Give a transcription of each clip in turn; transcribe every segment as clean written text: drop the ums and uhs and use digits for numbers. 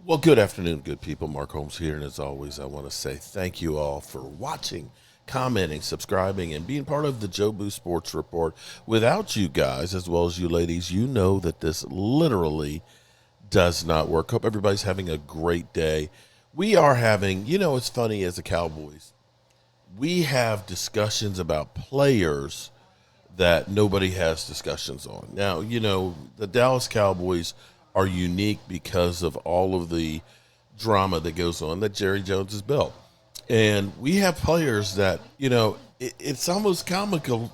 Well, good afternoon, good people. Mark Holmes here, and as always, I want to say thank you all for watching, commenting, subscribing, and being part of the Joe Boo Sports Report. Without you guys, as well as you ladies, you know that this literally does not work. Hope everybody's having a great day. We are having, it's funny as the Cowboys, we have discussions about players that nobody has discussions on. Now, the Dallas Cowboys are unique because of all of the drama that goes on that Jerry Jones has built. And we have players that, it's almost comical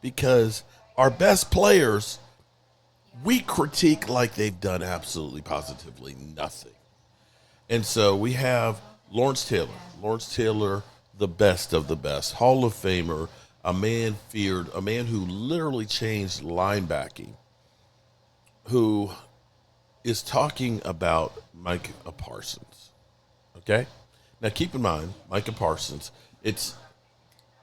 because our best players, we critique like they've done absolutely positively nothing. And so we have Lawrence Taylor. Lawrence Taylor, the best of the best, Hall of Famer, a man feared, a man who literally changed linebacking, who is talking about Micah Parsons. Okay? Now keep in mind, Micah Parsons,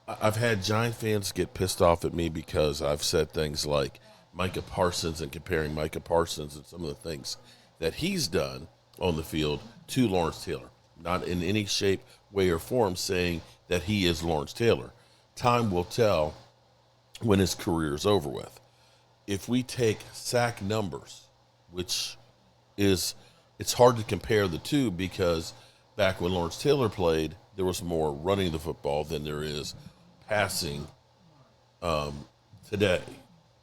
I've had Giant fans get pissed off at me because I've said things like Micah Parsons and comparing Micah Parsons and some of the things that he's done on the field to Lawrence Taylor. Not in any shape, way, or form saying that he is Lawrence Taylor. Time will tell when his career is over with. If we take sack numbers, which it's hard to compare the two because back when Lawrence Taylor played, there was more running the football than there is passing today.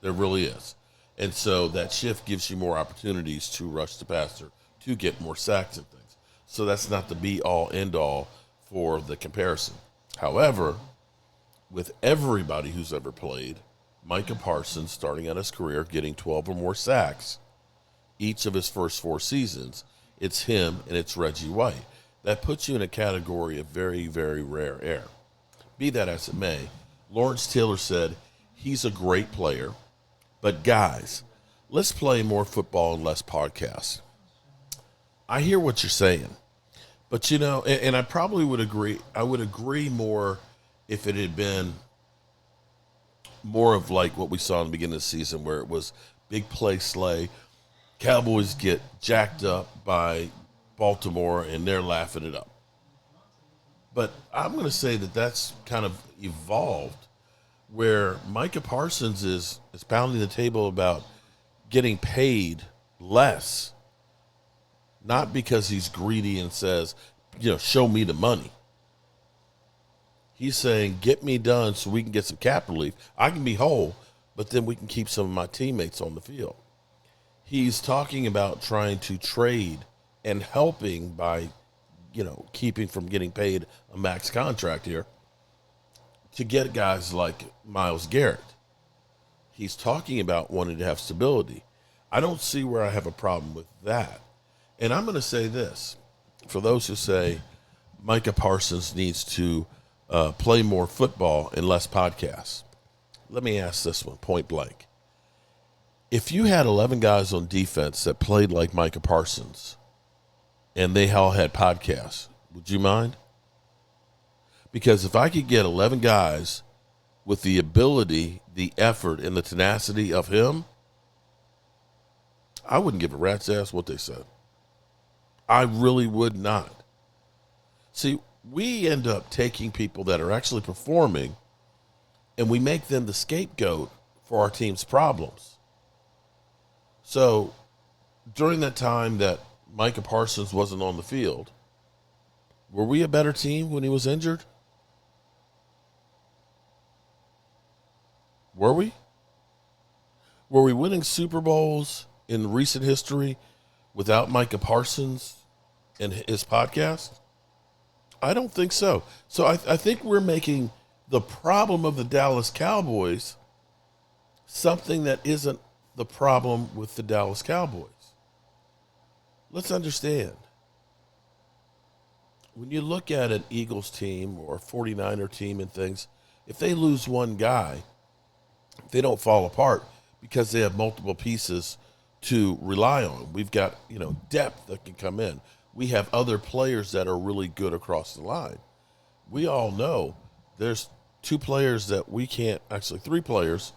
There really is. And so that shift gives you more opportunities to rush the passer, to get more sacks and things. So that's not the be-all, end-all for the comparison. However, with everybody who's ever played, Micah Parsons, starting out his career, getting 12 or more sacks each of his first 4 seasons, it's him and it's Reggie White. That puts you in a category of very, very rare air. Be that as it may, Lawrence Taylor said he's a great player, but guys, let's play more football and less podcasts. I hear what you're saying, but and I probably would agree. I would agree more if it had been more of like what we saw in the beginning of the season where it was big play slay. Cowboys get jacked up by Baltimore and they're laughing it up. But I'm going to say that that's kind of evolved where Micah Parsons is pounding the table about getting paid less, not because he's greedy and says, show me the money. He's saying, get me done so we can get some cap relief. I can be whole, but then we can keep some of my teammates on the field. He's talking about trying to trade and helping by, keeping from getting paid a max contract here to get guys like Myles Garrett. He's talking about wanting to have stability. I don't see where I have a problem with that. And I'm going to say this. For those who say Micah Parsons needs to play more football and less podcasts, let me ask this one point blank. If you had 11 guys on defense that played like Micah Parsons and they all had podcasts, would you mind? Because if I could get 11 guys with the ability, the effort, and the tenacity of him, I wouldn't give a rat's ass what they said. I really would not. See, we end up taking people that are actually performing and we make them the scapegoat for our team's problems. So during that time that Micah Parsons wasn't on the field, were we a better team when he was injured? Were we? Were we winning Super Bowls in recent history without Micah Parsons and his podcast? I don't think so. So I think we're making the problem of the Dallas Cowboys something that isn't the problem with the Dallas Cowboys. Let's understand. When you look at an Eagles team or a 49er team and things, if they lose one guy, they don't fall apart because they have multiple pieces to rely on. We've got, depth that can come in. We have other players that are really good across the line. We all know there's 2 players that we can't, actually 3 players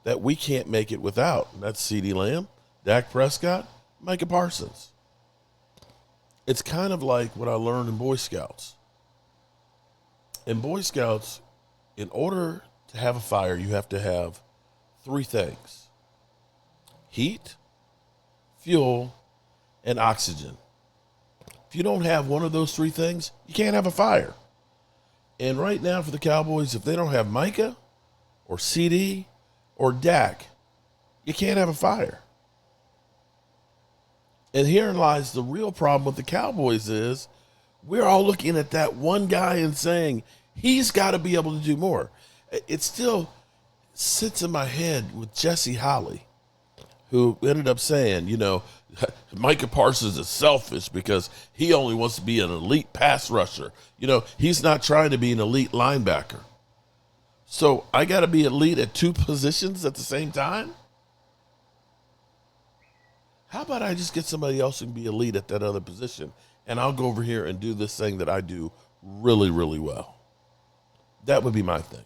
that we can't make it without. And that's CeeDee Lamb, Dak Prescott, Micah Parsons. It's kind of like what I learned in Boy Scouts. In Boy Scouts, in order to have a fire, you have to have three things: heat, fuel, and oxygen. If you don't have one of those three things, you can't have a fire. And right now for the Cowboys, if they don't have Micah or CD or Dak, you can't have a fire. And herein lies the real problem with the Cowboys is we're all looking at that one guy and saying, he's got to be able to do more. It still sits in my head with Jesse Holley, who ended up saying, Micah Parsons is selfish because he only wants to be an elite pass rusher. He's not trying to be an elite linebacker. So I got to be elite at two positions at the same time? How about I just get somebody else who can be elite at that other position, and I'll go over here and do this thing that I do really, really well? That would be my thing.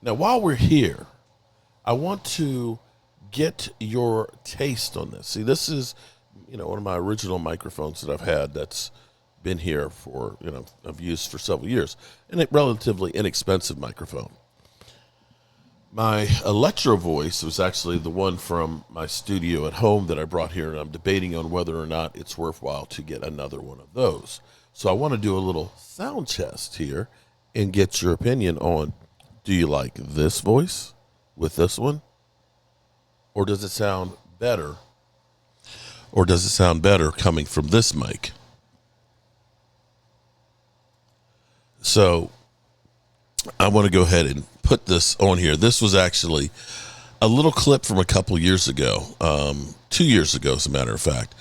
Now, while we're here, I want to get your taste on this. See, this is, one of my original microphones that I've had that's been here for, I've used for several years, and a relatively inexpensive microphone. My Electro Voice was actually the one from my studio at home that I brought here, and I'm debating on whether or not it's worthwhile to get another one of those. So I want to do a little sound test here and get your opinion on, do you like this voice with this one? Or does it sound better? Or does it sound better coming from this mic? So I want to go ahead and put this on here. This was actually a little clip from a couple years ago, 2 years ago, as a matter of fact.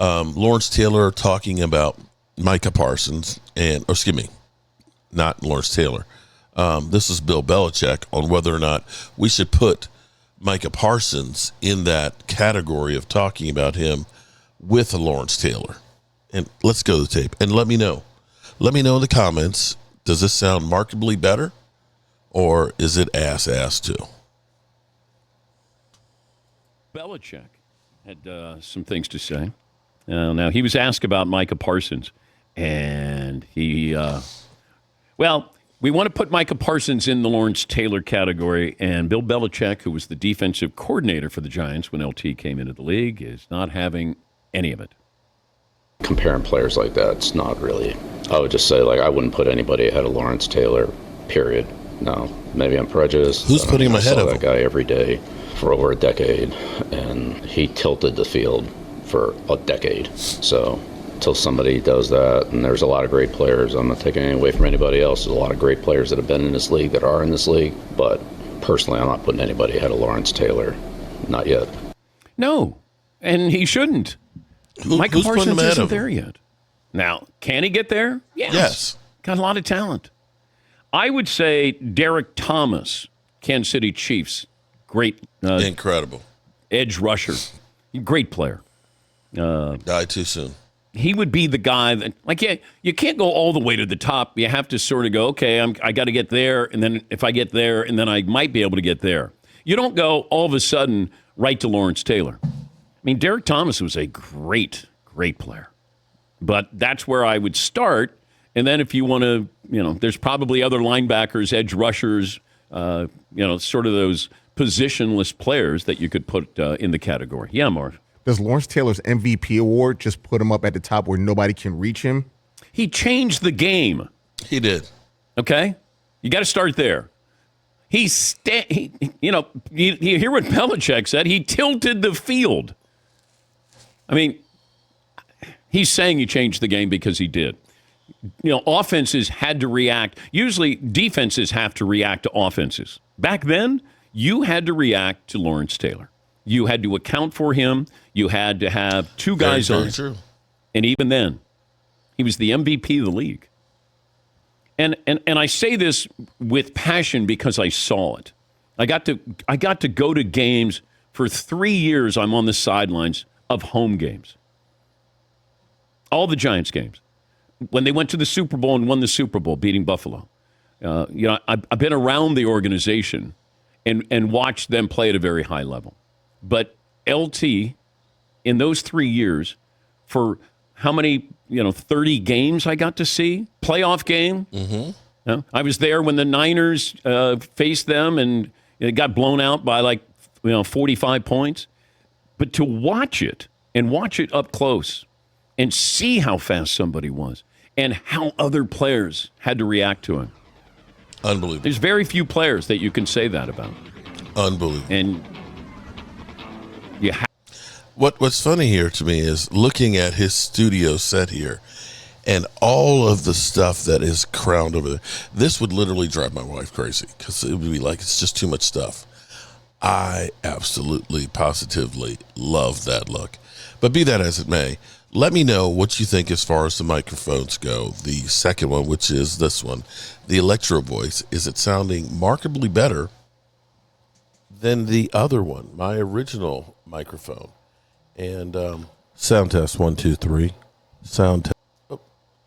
Lawrence Taylor talking about Micah Parsons, not Lawrence Taylor. This is Bill Belichick on whether or not we should put Micah Parsons in that category of talking about him with Lawrence Taylor. And let's go to the tape and let me know. Let me know in the comments, does this sound markedly better or is it ass too? Belichick had some things to say. Now, he was asked about Micah Parsons, and he, we want to put Micah Parsons in the Lawrence Taylor category, and Bill Belichick, who was the defensive coordinator for the Giants when LT came into the league, is not having any of it. Comparing players like that, it's not really. I would just say, I wouldn't put anybody ahead of Lawrence Taylor, period. No, maybe I'm prejudiced. Who's putting him ahead of him? I saw that guy every day for over a decade, and he tilted the field for a decade. So until somebody does that, and there's a lot of great players, I'm not taking anything away from anybody else. There's a lot of great players that have been in this league, that are in this league, but personally, I'm not putting anybody ahead of Lawrence Taylor. Not yet. No, and he shouldn't. Micah Parsons isn't there yet. Now, can he get there? Yes. Got a lot of talent. I would say Derek Thomas, Kansas City Chiefs, great. Incredible. Edge rusher. Great player. Died too soon. He would be the guy that, you can't go all the way to the top. You have to sort of go, okay, I got to get there, and then if I get there, and then I might be able to get there. You don't go all of a sudden right to Lawrence Taylor. I mean, Derek Thomas was a great, great player. But that's where I would start. And then if you want to, there's probably other linebackers, edge rushers, sort of those positionless players that you could put in the category. Yeah, Mark. Does Lawrence Taylor's MVP award just put him up at the top where nobody can reach him? He changed the game. He did. Okay? You got to start there. You hear what Belichick said? He tilted the field. I mean, he's saying he changed the game because he did. Offenses had to react. Usually defenses have to react to offenses. Back then, you had to react to Lawrence Taylor. You had to account for him. You had to have two guys on. True. And even then, he was the MVP of the league. And I say this with passion because I saw it. I got to go to games for 3 years. I'm on the sidelines of home games. All the Giants games. When they went to the Super Bowl and won the Super Bowl, beating Buffalo. I've been around the organization and watched them play at a very high level. But LT, in those 3 years, for how many 30 games I got to see, playoff game. Mm-hmm. I was there when the Niners faced them and it got blown out by 45 points. But to watch it and watch it up close and see how fast somebody was and how other players had to react to him. Unbelievable. There's very few players that you can say that about. Unbelievable. And What's funny here to me is looking at his studio set here and all of the stuff that is crowned over there. This would literally drive my wife crazy because it would be like it's just too much stuff. I absolutely, positively love that look. But be that as it may, let me know what you think as far as the microphones go. The second one, which is this one, the Electro Voice, is it sounding markedly better than the other one, my original microphone? And sound test 1 2 3. Sound test. Oh,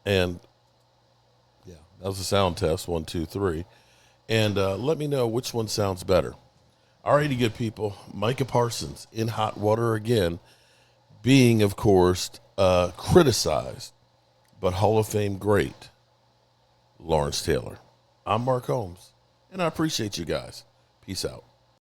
and yeah, that was a sound test 1 2 3. And let me know which one sounds better. Alrighty, good people. Micah Parsons in hot water again, being, of course, criticized, but Hall of Fame great Lawrence Taylor. I'm Mark Holmes, and I appreciate you guys. Peace out.